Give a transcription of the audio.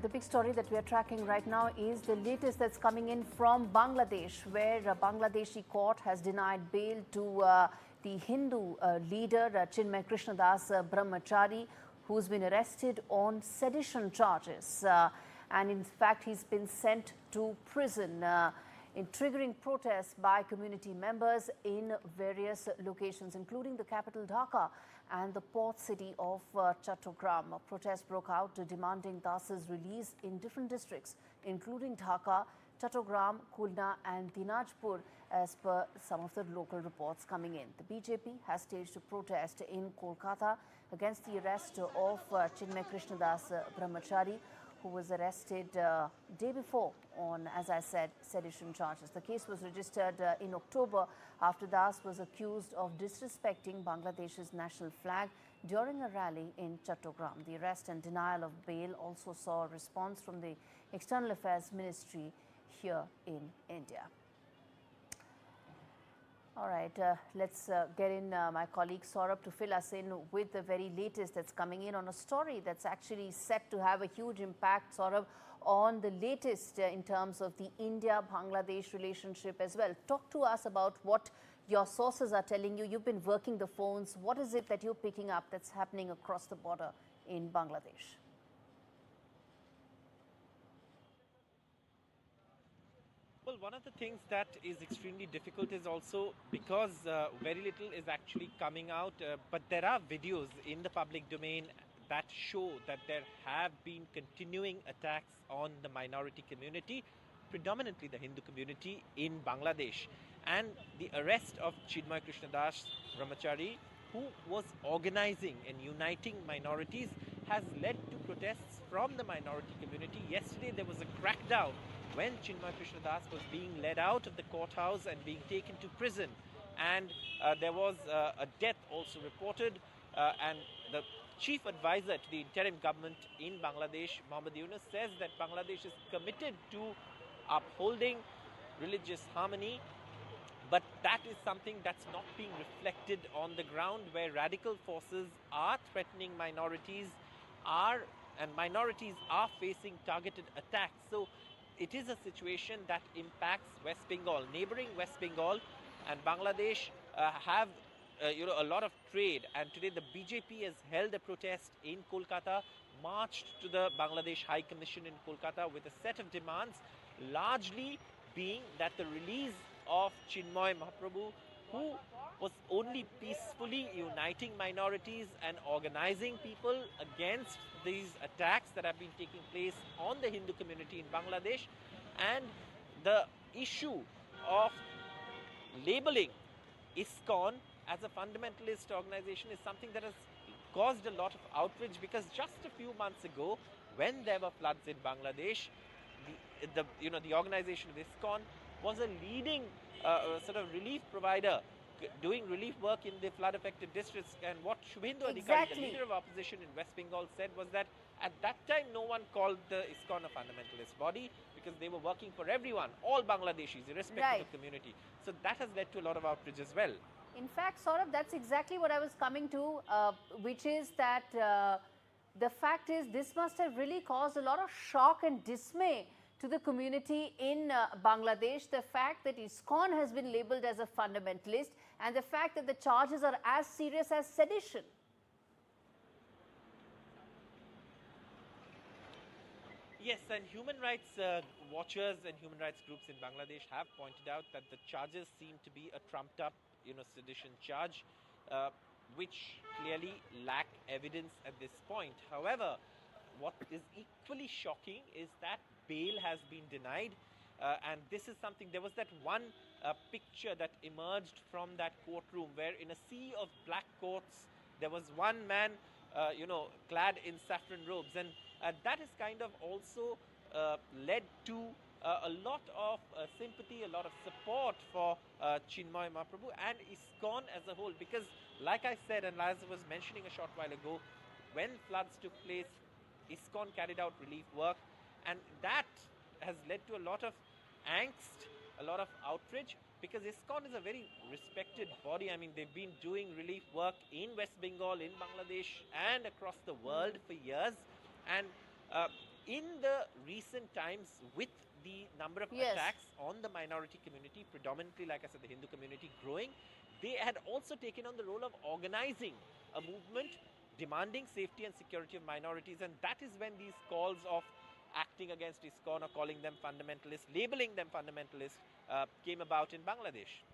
The big story that we are tracking right now is the latest that's coming in from Bangladesh, where a Bangladeshi court has denied bail to the Hindu leader Chinmoy Krishna Das Brahmachari, who's been arrested on sedition charges. And in fact, he's been sent to prison in triggering protests by community members in various locations, including the capital Dhaka and the port city of Chattogram. Protests broke out demanding Das's release in different districts, including Dhaka, Chattogram, Khulna and Dinajpur, as per some of the local reports coming in. The BJP has staged a protest in Kolkata against the arrest of Chinmoy Krishna Das Brahmachari, who was arrested day before on, as I said, sedition charges. The case was registered in October after Das was accused of disrespecting Bangladesh's national flag during a rally in Chattogram. The arrest and denial of bail also saw a response from the External Affairs Ministry here in India. All right, let's get in my colleague Saurabh to fill us in with the very latest that's coming in on a story that's actually set to have a huge impact, Saurabh, on the latest in terms of the India-Bangladesh relationship as well. Talk to us about what your sources are telling you. You've been working the phones. What is it that you're picking up that's happening across the border in Bangladesh? Well, one of the things that is extremely difficult is also because very little is actually coming out, but there are videos in the public domain that show that there have been continuing attacks on the minority community, predominantly the Hindu community in Bangladesh. And the arrest of Chinmoy Krishna Das Brahmachari, who was organizing and uniting minorities, has led to protests from the minority community. Yesterday there was a crackdown when Chinmoy Krishna Das was being led out of the courthouse and being taken to prison. And there was a death also reported, and the chief advisor to the interim government in Bangladesh, Mohammed Yunus, says that Bangladesh is committed to upholding religious harmony, but that is something that's not being reflected on the ground, where radical forces are threatening minorities, and minorities are facing targeted attacks. So it is a situation that impacts West Bengal. Neighboring West Bengal and Bangladesh have a lot of trade, and today the BJP has held a protest in Kolkata, marched to the Bangladesh High Commission in Kolkata with a set of demands, largely being that the release of Chinmoy Mahaprabhu, who was only peacefully uniting minorities and organizing people against these attacks that have been taking place on the Hindu community in Bangladesh, and the issue of labeling Iskcon as a fundamentalist organization is something that has caused a lot of outrage, because just a few months ago, when there were floods in Bangladesh, the organization of Iskcon was a leading sort of relief provider, doing relief work in the flood-affected districts. And what Shubhendu Adhikari, the leader of opposition in West Bengal, said was that at that time no one called the Iskcon a fundamentalist body, because they were working for everyone, all Bangladeshis, irrespective of community. So that has led to a lot of outrage as well. In fact, Saurabh, that's exactly what I was coming to, which is that the fact is this must have really caused a lot of shock and dismay to the community in Bangladesh, the fact that Iskcon has been labelled as a fundamentalist and the fact that the charges are as serious as sedition. Yes, and human rights watchers and human rights groups in Bangladesh have pointed out that the charges seem to be a trumped up, sedition charge, which clearly lack evidence at this point. However, what is equally shocking is that bail has been denied, and this is something. There was that one picture that emerged from that courtroom, where in a sea of black coats there was one man clad in saffron robes, and that has kind of also led to a lot of sympathy, a lot of support for Chinmoy Mahaprabhu and Iskcon as a whole, because like I said, and as I was mentioning a short while ago, when floods took place, Iskcon carried out relief work, and that has led to a lot of angst, a lot of outrage, because Iskcon is a very respected body. I mean, they've been doing relief work in West Bengal, in Bangladesh and across the world for years, and in the recent times, with the number of Yes. attacks on the minority community, predominantly, like I said, the Hindu community growing, they had also taken on the role of organizing a movement demanding safety and security of minorities. And that is when these calls of acting against Iskcon or calling them fundamentalists, labeling them fundamentalists, came about in Bangladesh.